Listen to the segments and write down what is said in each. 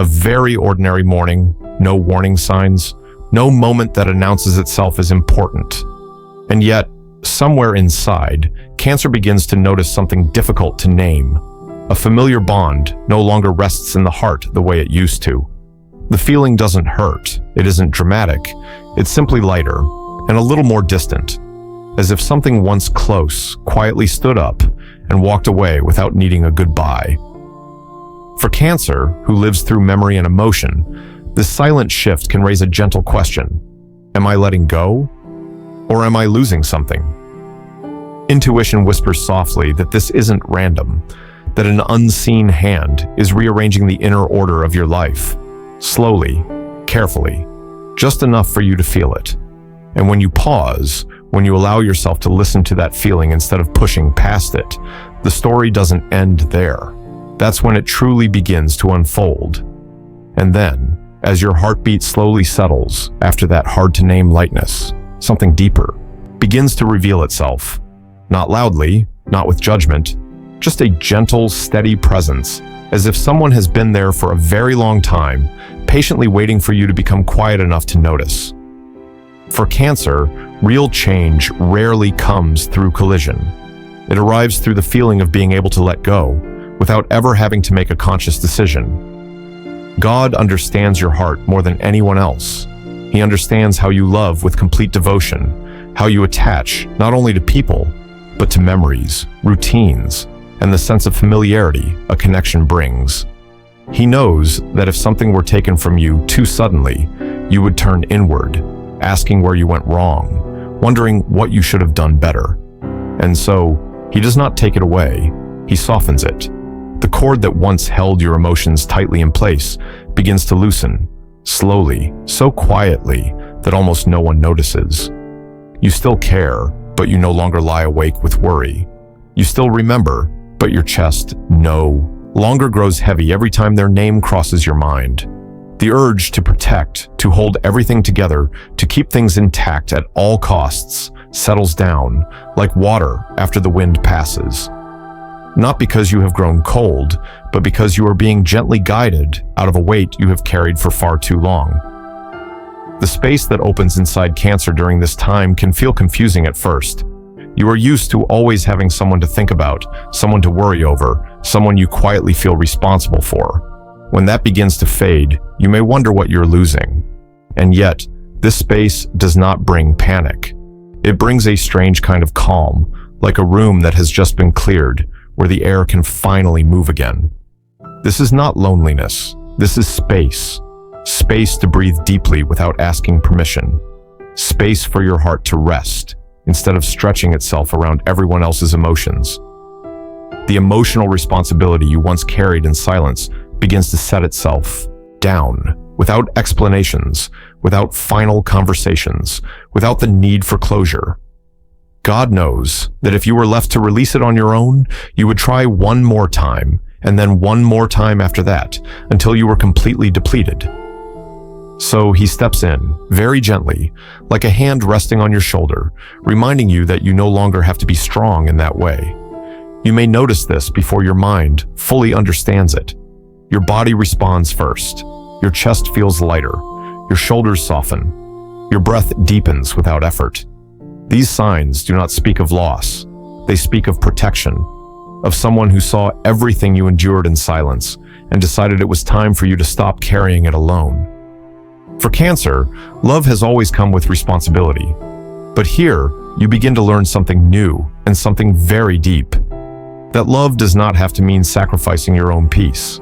A very ordinary morning, no warning signs, no moment that announces itself as important. And yet, somewhere inside, Cancer begins to notice something difficult to name. A familiar bond no longer rests in the heart the way it used to. The feeling doesn't hurt, it isn't dramatic, it's simply lighter and a little more distant, as if something once close quietly stood up and walked away without needing a goodbye. For Cancer, who lives through memory and emotion, this silent shift can raise a gentle question. Am I letting go? Or am I losing something? Intuition whispers softly that this isn't random, that an unseen hand is rearranging the inner order of your life, slowly, carefully, just enough for you to feel it. And when you pause, when you allow yourself to listen to that feeling instead of pushing past it, the story doesn't end there. That's when it truly begins to unfold. And then, as your heartbeat slowly settles after that hard-to-name lightness, something deeper begins to reveal itself. Not loudly, not with judgment, just a gentle, steady presence, as if someone has been there for a very long time, patiently waiting for you to become quiet enough to notice. For Cancer, real change rarely comes through collision. It arrives through the feeling of being able to let go, without ever having to make a conscious decision. God understands your heart more than anyone else. He understands how you love with complete devotion, how you attach not only to people, but to memories, routines, and the sense of familiarity a connection brings. He knows that if something were taken from you too suddenly, you would turn inward, asking where you went wrong, wondering what you should have done better. And so, he does not take it away, he softens it. The cord that once held your emotions tightly in place begins to loosen, slowly, so quietly that almost no one notices. You still care, but you no longer lie awake with worry. You still remember, but your chest, no longer grows heavy every time their name crosses your mind. The urge to protect, to hold everything together, to keep things intact at all costs, settles down, like water after the wind passes. Not because you have grown cold, but because you are being gently guided out of a weight you have carried for far too long. The space that opens inside Cancer during this time can feel confusing at first. You are used to always having someone to think about, someone to worry over, someone you quietly feel responsible for. When that begins to fade, you may wonder what you're losing. And yet, this space does not bring panic. It brings a strange kind of calm, like a room that has just been cleared, where the air can finally move again. This is not loneliness. This is space. Space to breathe deeply without asking permission. Space for your heart to rest, instead of stretching itself around everyone else's emotions. The emotional responsibility you once carried in silence begins to set itself down, without explanations, without final conversations, without the need for closure. God knows that if you were left to release it on your own, you would try one more time, and then one more time after that, until you were completely depleted. So he steps in, very gently, like a hand resting on your shoulder, reminding you that you no longer have to be strong in that way. You may notice this before your mind fully understands it. Your body responds first. Your chest feels lighter. Your shoulders soften. Your breath deepens without effort. These signs do not speak of loss. They speak of protection, of someone who saw everything you endured in silence and decided it was time for you to stop carrying it alone. For Cancer, love has always come with responsibility. But here, you begin to learn something new and something very deep. That love does not have to mean sacrificing your own peace.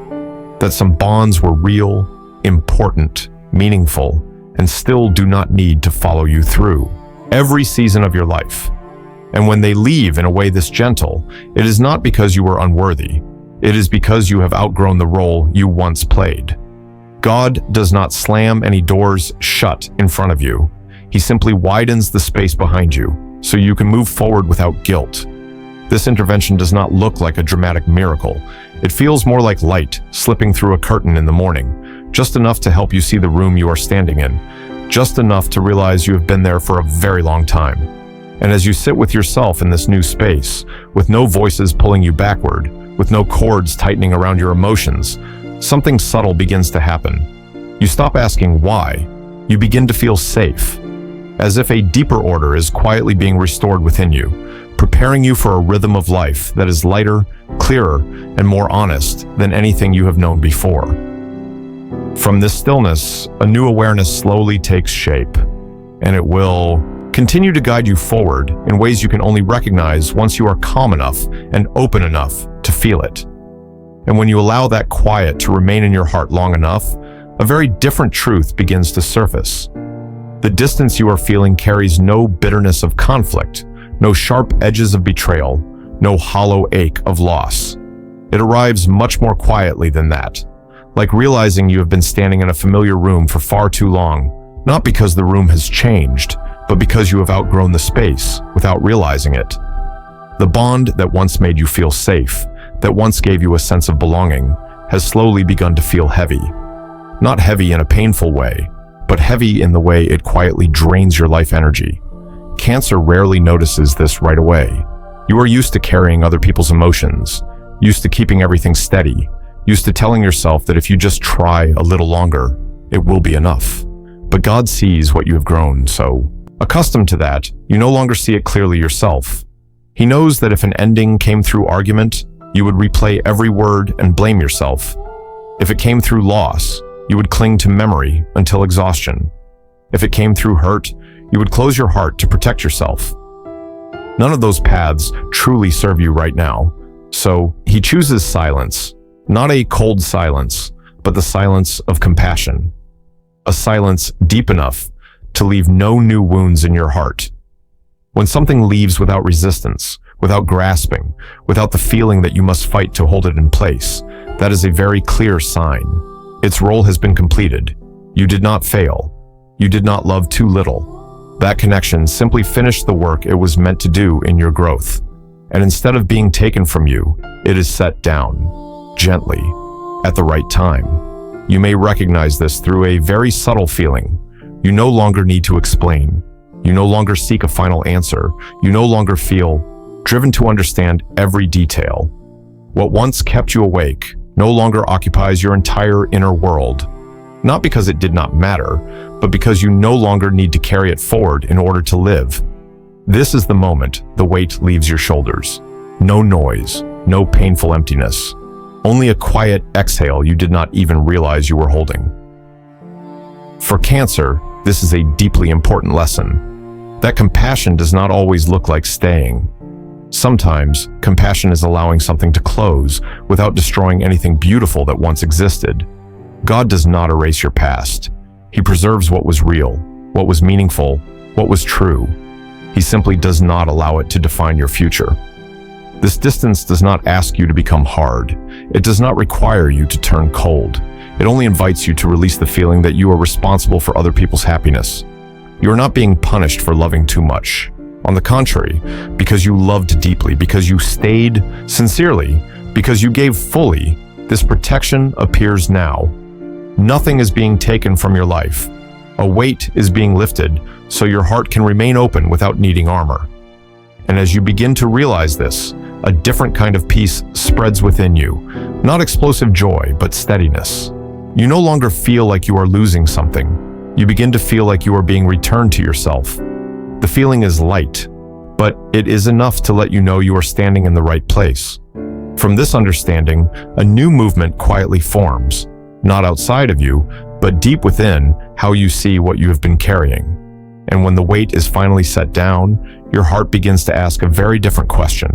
That some bonds were real, important, meaningful, and still do not need to follow you through every season of your life. And when they leave in a way this gentle, it is not because you were unworthy. It is because you have outgrown the role you once played. God does not slam any doors shut in front of you. He simply widens the space behind you, so you can move forward without guilt. This intervention does not look like a dramatic miracle. It feels more like light slipping through a curtain in the morning, just enough to help you see the room you are standing in, just enough to realize you have been there for a very long time. And as you sit with yourself in this new space, with no voices pulling you backward, with no cords tightening around your emotions, something subtle begins to happen. You stop asking why. You begin to feel safe, as if a deeper order is quietly being restored within you, preparing you for a rhythm of life that is lighter, clearer, and more honest than anything you have known before. From this stillness, a new awareness slowly takes shape, and it will continue to guide you forward in ways you can only recognize once you are calm enough and open enough to feel it. And when you allow that quiet to remain in your heart long enough, a very different truth begins to surface. The distance you are feeling carries no bitterness of conflict, no sharp edges of betrayal, no hollow ache of loss. It arrives much more quietly than that, like realizing you have been standing in a familiar room for far too long, not because the room has changed, but because you have outgrown the space without realizing it. The bond that once made you feel safe, that once gave you a sense of belonging, has slowly begun to feel heavy. Not heavy in a painful way, but heavy in the way it quietly drains your life energy. Cancer rarely notices this right away. You are used to carrying other people's emotions, used to keeping everything steady, used to telling yourself that if you just try a little longer, it will be enough. But God sees what you have grown, so accustomed to that, you no longer see it clearly yourself. He knows that if an ending came through argument, you would replay every word and blame yourself. If it came through loss, you would cling to memory until exhaustion. If it came through hurt, you would close your heart to protect yourself. None of those paths truly serve you right now, so he chooses silence, not a cold silence, but the silence of compassion. A silence deep enough to leave no new wounds in your heart. When something leaves without resistance, without grasping, without the feeling that you must fight to hold it in place, that is a very clear sign. Its role has been completed. You did not fail. You did not love too little. That connection simply finished the work it was meant to do in your growth. And instead of being taken from you, it is set down, gently, at the right time. You may recognize this through a very subtle feeling. You no longer need to explain. You no longer seek a final answer. You no longer feel driven to understand every detail. What once kept you awake no longer occupies your entire inner world. Not because it did not matter, but because you no longer need to carry it forward in order to live. This is the moment the weight leaves your shoulders. No noise, no painful emptiness. Only a quiet exhale you did not even realize you were holding. For Cancer, this is a deeply important lesson. That compassion does not always look like staying. Sometimes, compassion is allowing something to close without destroying anything beautiful that once existed. God does not erase your past. He preserves what was real, what was meaningful, what was true. He simply does not allow it to define your future. This distance does not ask you to become hard. It does not require you to turn cold. It only invites you to release the feeling that you are responsible for other people's happiness. You are not being punished for loving too much. On the contrary, because you loved deeply, because you stayed sincerely, because you gave fully, this protection appears now. Nothing is being taken from your life. A weight is being lifted so your heart can remain open without needing armor. And as you begin to realize this, a different kind of peace spreads within you. Not explosive joy, but steadiness. You no longer feel like you are losing something. You begin to feel like you are being returned to yourself. The feeling is light, but it is enough to let you know you are standing in the right place. From this understanding, a new movement quietly forms, not outside of you, but deep within how you see what you have been carrying. And when the weight is finally set down, your heart begins to ask a very different question,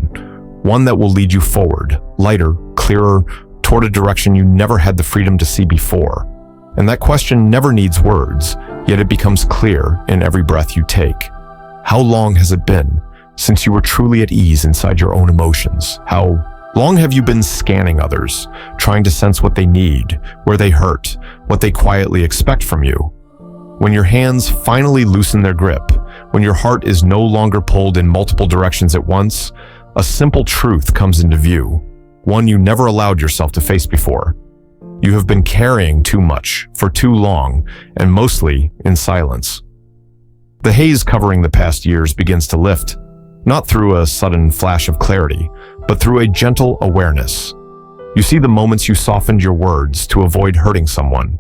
one that will lead you forward, lighter, clearer, toward a direction you never had the freedom to see before. And that question never needs words, yet it becomes clear in every breath you take. How long has it been since you were truly at ease inside your own emotions? How long have you been scanning others, trying to sense what they need, where they hurt, what they quietly expect from you? When your hands finally loosen their grip, when your heart is no longer pulled in multiple directions at once, a simple truth comes into view, one you never allowed yourself to face before. You have been carrying too much for too long, and mostly in silence. The haze covering the past years begins to lift, not through a sudden flash of clarity, but through a gentle awareness. You see the moments you softened your words to avoid hurting someone,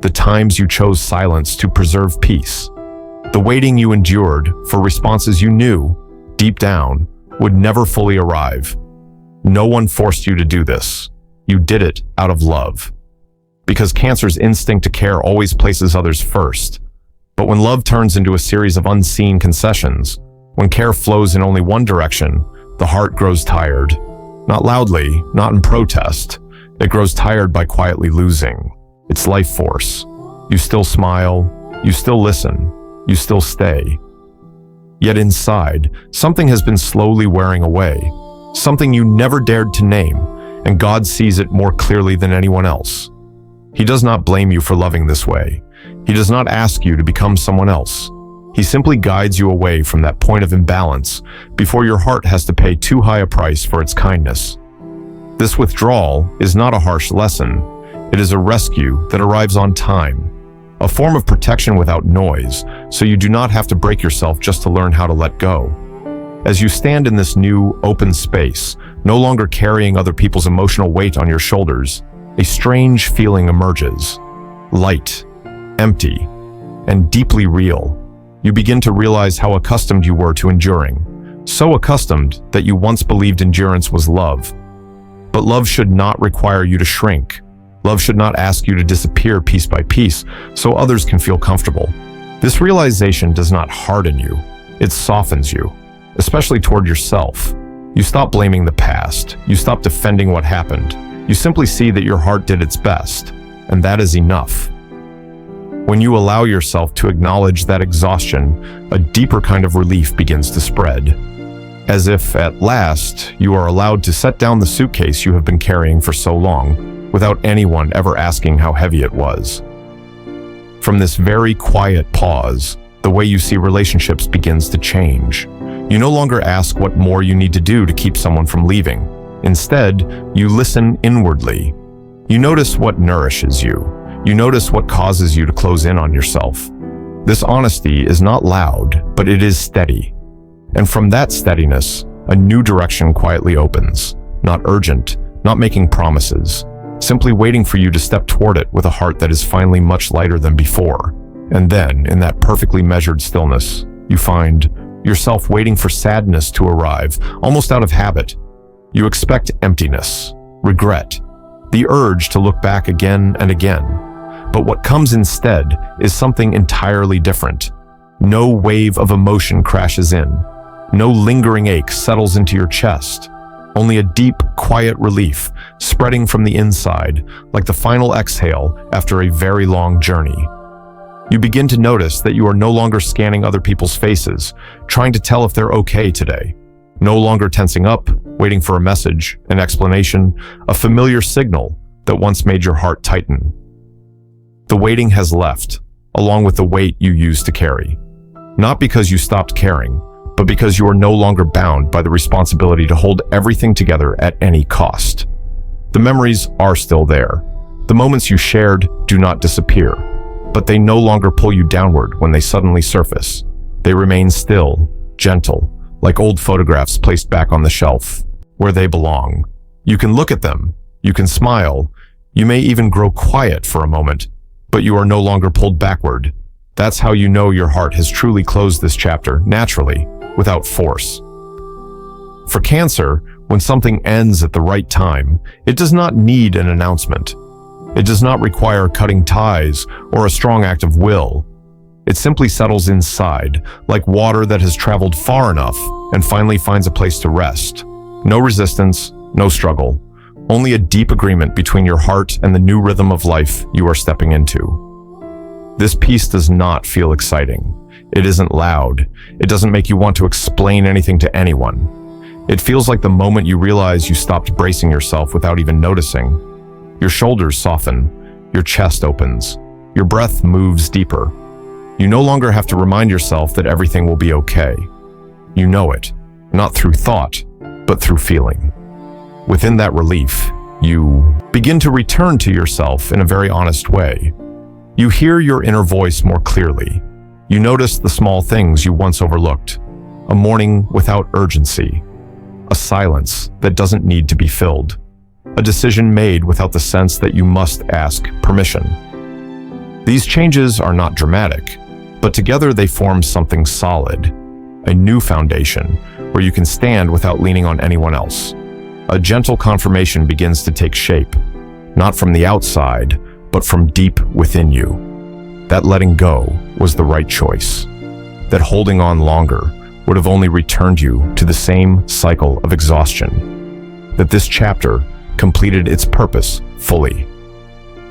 the times you chose silence to preserve peace, the waiting you endured for responses you knew, deep down, would never fully arrive. No one forced you to do this. You did it out of love. Because Cancer's instinct to care always places others first. But when love turns into a series of unseen concessions, when care flows in only one direction, the heart grows tired. Not loudly, not in protest. It grows tired by quietly losing its life force. You still smile, you still listen, you still stay. Yet inside, something has been slowly wearing away, something you never dared to name, and God sees it more clearly than anyone else. He does not blame you for loving this way. He does not ask you to become someone else. He simply guides you away from that point of imbalance before your heart has to pay too high a price for its kindness. This withdrawal is not a harsh lesson. It is a rescue that arrives on time, a form of protection without noise, so you do not have to break yourself just to learn how to let go. As you stand in this new, open space, no longer carrying other people's emotional weight on your shoulders, a strange feeling emerges. Light, empty, and deeply real. You begin to realize how accustomed you were to enduring. So accustomed that you once believed endurance was love. But love should not require you to shrink. Love should not ask you to disappear piece by piece so others can feel comfortable. This realization does not harden you. It softens you, especially toward yourself. You stop blaming the past. You stop defending what happened. You simply see that your heart did its best, and that is enough. When you allow yourself to acknowledge that exhaustion, a deeper kind of relief begins to spread. As if, at last, you are allowed to set down the suitcase you have been carrying for so long, without anyone ever asking how heavy it was. From this very quiet pause, the way you see relationships begins to change. You no longer ask what more you need to do to keep someone from leaving. Instead, you listen inwardly. You notice what nourishes you. You notice what causes you to close in on yourself. This honesty is not loud, but it is steady. And from that steadiness, a new direction quietly opens. Not urgent, not making promises, simply waiting for you to step toward it with a heart that is finally much lighter than before. And then, in that perfectly measured stillness, you find yourself waiting for sadness to arrive, almost out of habit. You expect emptiness, regret, the urge to look back again and again. But what comes instead is something entirely different. No wave of emotion crashes in. No lingering ache settles into your chest. Only a deep, quiet relief spreading from the inside, like the final exhale after a very long journey. You begin to notice that you are no longer scanning other people's faces, trying to tell if they're okay today. No longer tensing up, waiting for a message, an explanation, a familiar signal that once made your heart tighten. The waiting has left, along with the weight you used to carry. Not because you stopped caring, but because you are no longer bound by the responsibility to hold everything together at any cost. The memories are still there. The moments you shared do not disappear, but they no longer pull you downward when they suddenly surface. They remain still, gentle, like old photographs placed back on the shelf, where they belong. You can look at them, you can smile, you may even grow quiet for a moment, but you are no longer pulled backward. That's how you know your heart has truly closed this chapter, naturally, without force. For Cancer, when something ends at the right time, it does not need an announcement. It does not require cutting ties or a strong act of will. It simply settles inside, like water that has traveled far enough and finally finds a place to rest. No resistance, no struggle. Only a deep agreement between your heart and the new rhythm of life you are stepping into. This peace does not feel exciting. It isn't loud. It doesn't make you want to explain anything to anyone. It feels like the moment you realize you stopped bracing yourself without even noticing. Your shoulders soften, your chest opens, your breath moves deeper. You no longer have to remind yourself that everything will be okay. You know it, not through thought, but through feeling. Within that relief, you begin to return to yourself in a very honest way. You hear your inner voice more clearly. You notice the small things you once overlooked. A morning without urgency. A silence that doesn't need to be filled. a decision made without the sense that you must ask permission. These changes are not dramatic, but together they form something solid, a new foundation where you can stand without leaning on anyone else. A gentle confirmation begins to take shape, not from the outside, but from deep within you. That letting go was the right choice. That holding on longer would have only returned you to the same cycle of exhaustion. That this chapter completed its purpose fully.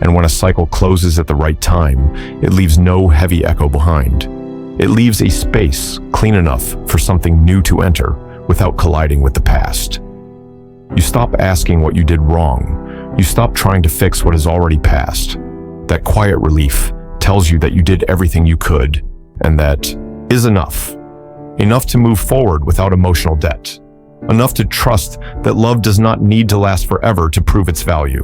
And when a cycle closes at the right time, it leaves no heavy echo behind. It leaves a space clean enough for something new to enter without colliding with the past. You stop asking what you did wrong. You stop trying to fix what has already passed. That quiet relief tells you that you did everything you could, and that is enough. Enough to move forward without emotional debt. Enough to trust that love does not need to last forever to prove its value.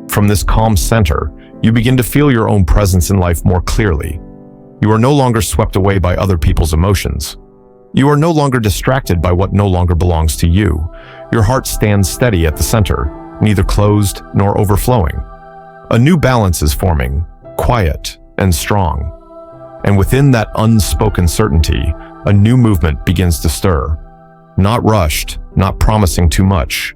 From this calm center, you begin to feel your own presence in life more clearly. You are no longer swept away by other people's emotions. You are no longer distracted by what no longer belongs to you. Your heart stands steady at the center, neither closed nor overflowing. A new balance is forming, quiet and strong. And within that unspoken certainty, a new movement begins to stir. Not rushed, not promising too much.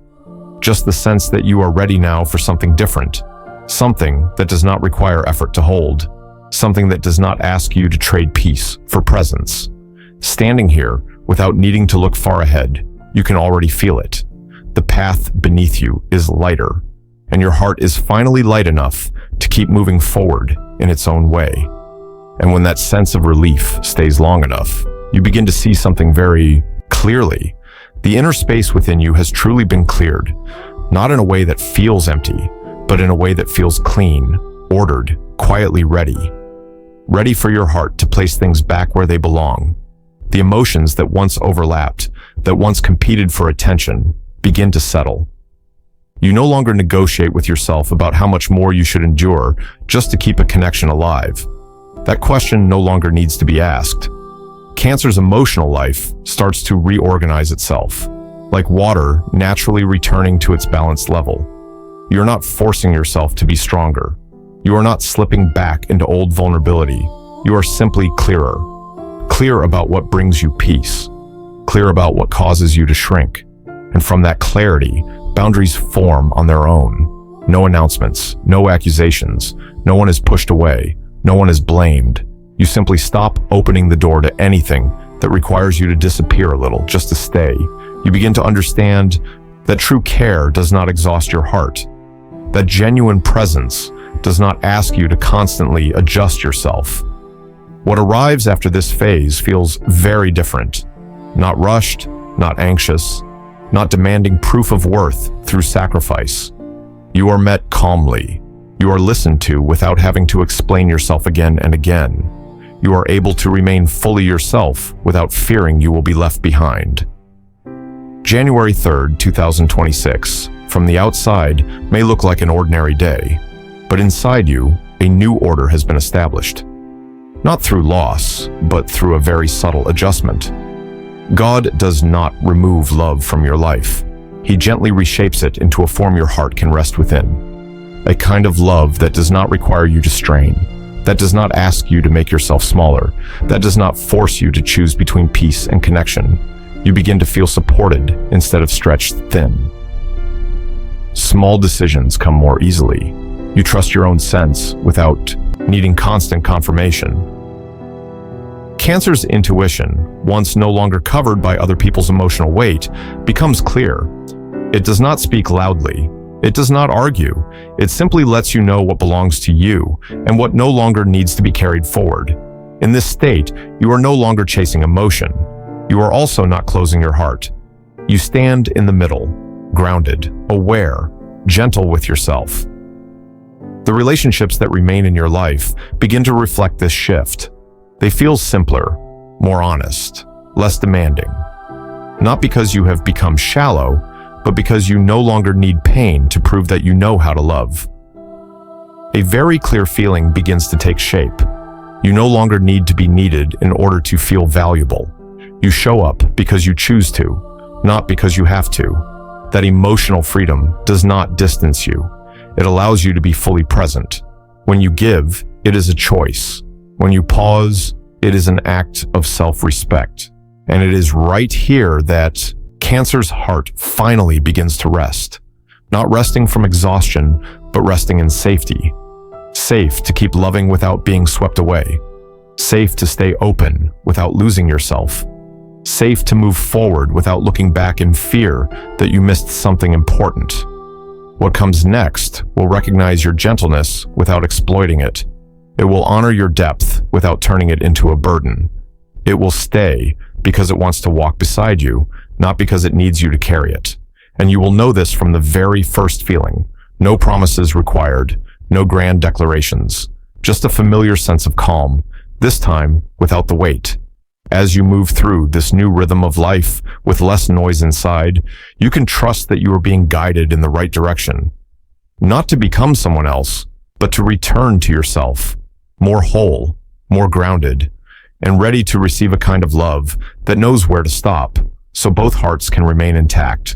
Just the sense that you are ready now for something different. Something that does not require effort to hold. Something that does not ask you to trade peace for presence. Standing here, without needing to look far ahead, you can already feel it. The path beneath you is lighter, and your heart is finally light enough to keep moving forward in its own way. And when that sense of relief stays long enough, you begin to see something very clearly. The inner space within you has truly been cleared, not in a way that feels empty, but in a way that feels clean, ordered, quietly ready. Ready for your heart to place things back where they belong. The emotions that once overlapped, that once competed for attention, begin to settle. You no longer negotiate with yourself about how much more you should endure just to keep a connection alive. That question no longer needs to be asked. Cancer's emotional life starts to reorganize itself, like water naturally returning to its balanced level. You're not forcing yourself to be stronger. You are not slipping back into old vulnerability. You are simply clearer. Clear about what brings you peace. Clear about what causes you to shrink. And from that clarity, boundaries form on their own. No announcements, no accusations. No one is pushed away. No one is blamed. You simply stop opening the door to anything that requires you to disappear a little just to stay. You begin to understand that true care does not exhaust your heart. That genuine presence does not ask you to constantly adjust yourself. What arrives after this phase feels very different. Not rushed, not anxious, not demanding proof of worth through sacrifice. You are met calmly. You are listened to without having to explain yourself again and again. You are able to remain fully yourself without fearing you will be left behind. January 3rd, 2026, from the outside, may look like an ordinary day, but inside you, a new order has been established. Not through loss, but through a very subtle adjustment. God does not remove love from your life. He gently reshapes it into a form your heart can rest within. A kind of love that does not require you to strain, that does not ask you to make yourself smaller, that does not force you to choose between peace and connection. You begin to feel supported instead of stretched thin. Small decisions come more easily. You trust your own sense without needing constant confirmation. Cancer's intuition, once no longer covered by other people's emotional weight, becomes clear. It does not speak loudly. It does not argue. It simply lets you know what belongs to you and what no longer needs to be carried forward. In this state, you are no longer chasing emotion. You are also not closing your heart. You stand in the middle, grounded, aware, gentle with yourself. The relationships that remain in your life begin to reflect this shift. They feel simpler, more honest, less demanding. Not because you have become shallow, but because you no longer need pain to prove that you know how to love. A very clear feeling begins to take shape. You no longer need to be needed in order to feel valuable. You show up because you choose to, not because you have to. That emotional freedom does not distance you. It allows you to be fully present. When you give, it is a choice. When you pause, it is an act of self-respect. And it is right here that Cancer's heart finally begins to rest. Not resting from exhaustion, but resting in safety. Safe to keep loving without being swept away. Safe to stay open without losing yourself. Safe to move forward without looking back in fear that you missed something important. What comes next will recognize your gentleness without exploiting it. It will honor your depth without turning it into a burden. It will stay because it wants to walk beside you, not because it needs you to carry it. And you will know this from the very first feeling. No promises required, no grand declarations, just a familiar sense of calm, this time without the weight. As you move through this new rhythm of life with less noise inside, you can trust that you are being guided in the right direction. Not to become someone else, but to return to yourself, more whole, more grounded, and ready to receive a kind of love that knows where to stop, so both hearts can remain intact.